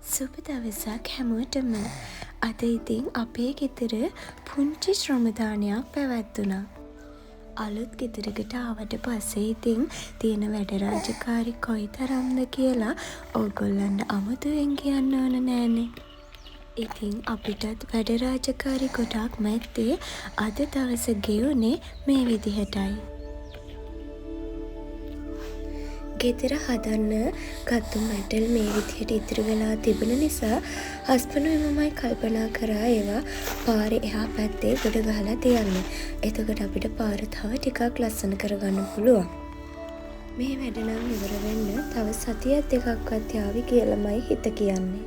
සුබ දවසක් හැමෝටම. අද ඉතින් අපේ ගෙදර පුංචි ශ්‍රමදානයක් පැවැත්වුණා. අලුත් ගෙදරකට ආවට පස්සේ ඉතින් තියෙන වැඩ රාජකාරි කොයි තරම්ද කියලා ඕගොල්ලන්ට අමුතුවෙන් කියන්න ඕන නෑනේ. ඉතින් අපිටත් වැඩ රාජකාරි ගොඩක් මැද්දේ අද දවස ගෙවුනේ මේ විදිහටයි. ගෙදර හදන්න ගත්තු මැටල් මේ විදිහට ඉතිරි වෙලා තිබුණ නිසා හස්බන්ඩුයි මමයි කල්පනා කරා ඒවා පාරේ එහා පැත්තේ ගොඩ ගහලා තියන්න. එතකොට අපිට පාර තව ටිකක් ලස්සන කරගන්න පුළුවන්. මේ වැඩ නම් ඉවර වෙන්න තව සතියක් දෙකක්වත් යාවි කියලාමයි හිත කියන්නේ.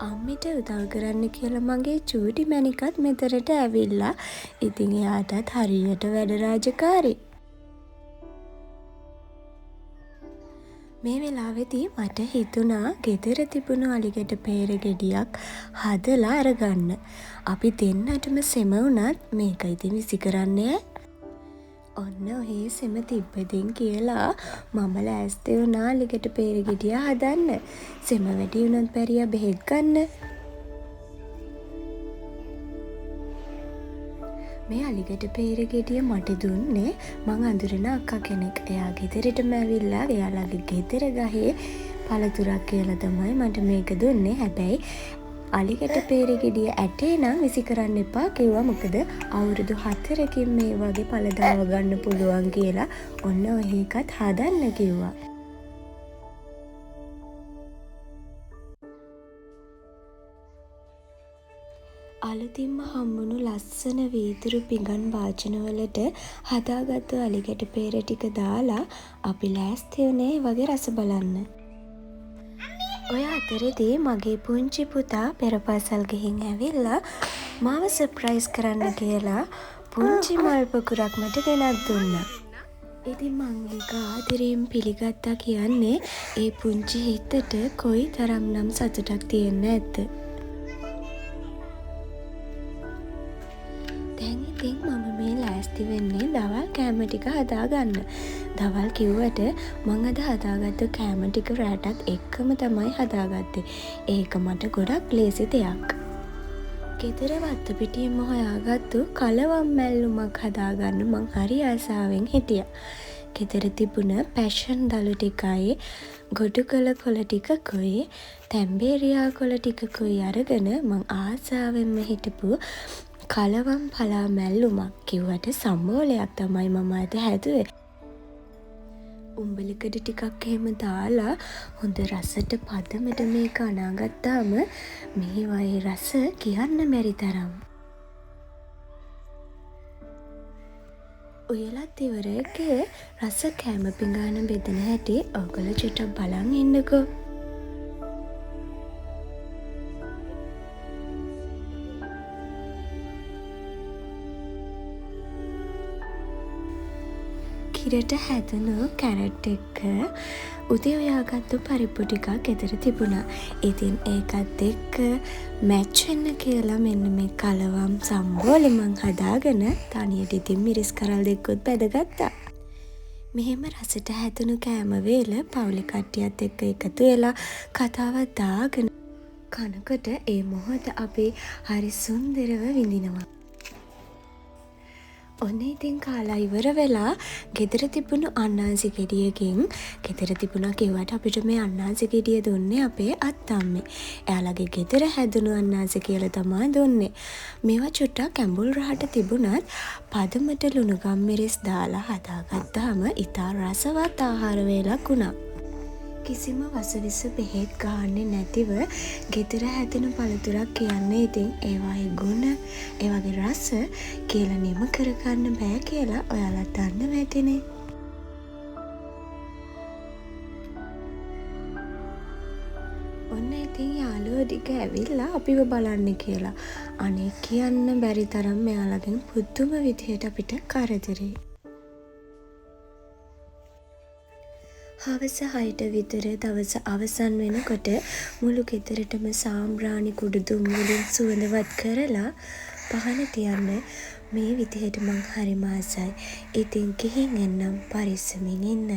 අම්මිට උදව් කරන්න කියලා මගේ චූටි මැණිකත් මෙතනට ඇවිල්ලා. ඉතින් එයාටත් හරියට වැඩ රාජකාරි. මේ වෙලාවේදී මට හිතුණා ගෙදර තිබුණු අලිගැට peer ගෙඩියක් හදලා අරගන්න. අපි දෙන්නටම සෙම වුණත් මේක ඉතින් විසි කරන්නේ ඔන්න ඔහේ සෙම තිබ්බදින් කියලා මම ලෑස්ති වුණා අලිගැට peer ගෙඩිය හදන්න. සෙම වැඩි වුණොත් බැරියා බෙහෙත් ගන්න. මේ අලිගැට peer ගෙඩිය මට දුන්නේ මං අඳුරන අක්කා කෙනෙක්. එයා ගෙදරටම ඇවිල්ලා එයාලගේ ගෙදර ගහේ පළතුරක් කියලා තමයි මට මේක දුන්නේ. හැබැයි අලිගැට peer ගෙඩිය ඇටේ නම් විසි කරන්න එපා කිව්වා. මොකද අවුරුදු 4කින් මේ වගේ පළදාව ගන්න පුළුවන් කියලා. ඔන්න ඔය එකත් හදන්න කිව්වා. අලුතින්ම හම්බුණු ලස්සන වීදුරු පිඟන් වාචනවලට හදාගත්තු අලිගැට peer ටික දාලා අපි ලෑස්ති වුණේ වගේ රස බලන්න. ඔය අතරේදී මගේ පුංචි පුතා පෙරපාසල් ගිහින් ඇවිල්ලා මාව සර්ප්‍රයිස් කරන්න කියලා පුංචි මල් පොකුරක් මට ගෙනත් දුන්නා. ඉතින් මං ඒක ආදරයෙන් පිළිගත්තා කියන්නේ ඒ පුංචි හිතට කොයි තරම්නම් සතුටක් තියෙන්න ඇද්ද. දැන් ඉතින් මම මේ ලෑස්ති වෙන්නේ දවල් කෑම ටික හදාගන්න. දවල් කිව්වට මං අද හදාගත්තු කෑම ටික රැටත් එක්කම තමයි හදාගත්තේ. ඒක මට ගොඩක් ලේසි දෙයක්. ගෙදර වත්ත පිටියෙන්ම හොයාගත්තු කලවම් මැල්ලුමක් හදාගන්න මං හරි ආසාවෙන් හිටියා. ගෙදර තිබුණ පැෂන් දළු ටිකයි ගොඩු කළ කොළ ටිකකුයි තැම්බේරියා කොළ ටිකකුයි අරගෙන මං ආසාවෙන්ම හිටපු කලවම් පලා මැල්ලුමක් කිව්වට සම්බෝලයක් තමයි මම අද හැදුවේ. උම්බලිකඩ ටිකක් එහෙම දාලා හොඳ රසට පදමට මේක අනාගත්තාම මේ වගේ රස කියන්න බැරි තරම්. ඔයලත් ඉවරයේ රස කෑම පිඟාන බෙදෙන හැටි ඔයගොල්ලෝ චුට්ටක් බලන් ඉන්නකෝ. කිරට හැදුණු කැරට් එක්ක උදේ උයාගත්තු පරිප්පු ටිකක් ගෙදර තිබුණා. ඉතින් ඒකත් එක්ක මැච් වෙන්න කියලා මෙන්න මේ කලවම් සම්බෝලෙ මං හදාගෙන තනියට ඉතින් මිරිස් කරල් දෙකකුත් බැදගත්තා. මෙහෙම රසට හැදුණු කෑම වේල පවුලේ කට්ටියත් එක්ක එකතු වෙලා කතාවක් දාගෙන කනකොට ඒ මොහොත අපි හරි සුන්දරව විඳිනවා. ඔන්න ඉතින් කාලා ඉවර වෙලා ගෙදර තිබුණු අන්නාසි ගෙඩියකින් ගෙදර තිබුණා කිව්වට අපිට මේ අන්නාසි ගෙඩිය දුන්නේ අපේ අත්තම්මේ. එයාලගේ ගෙදර හැදුණු අන්නාසි කියලා තමයි දුන්නේ. මේවා චුට්ටක් ඇඹුල් රහට තිබුණත් පදමට ලුණු ගම්මිරිස් දාලා හදාගත්තාම ඉතා රසවත් ආහාර වේලක් වුණා. කිසිම වසවිස බෙහෙත් ගහන්නේ නැතිව ගෙදර හැදෙන පළතුරක් කියන්නේ ඉතින් ඒවායේ ගුණ ඒ වගේ රස කියලා නිම කරගන්න බෑ කියලා ඔයාලා දන්නව ඇතිනේ. ඔන්න ඉතින් යාළුවෝ ටික ඇවිල්ලා අපිව බලන්න කියලා. අනේ කියන්න බැරි තරම් එයාලගෙන් පුදුම විදිහට අපිට කරදරේ. හවස 6ට විතර දවස අවසන් වෙනකොට මුළු ගෙදරටම සාම්බ්‍රාණි කුඩු දුම් වලින් සුවඳවත් කරලා පහන තියන්න මේ විදිහට මං හරිම ආසයි. ඉතින් ගිහින් එන්නම් පරිස්සමින් ඉන්න.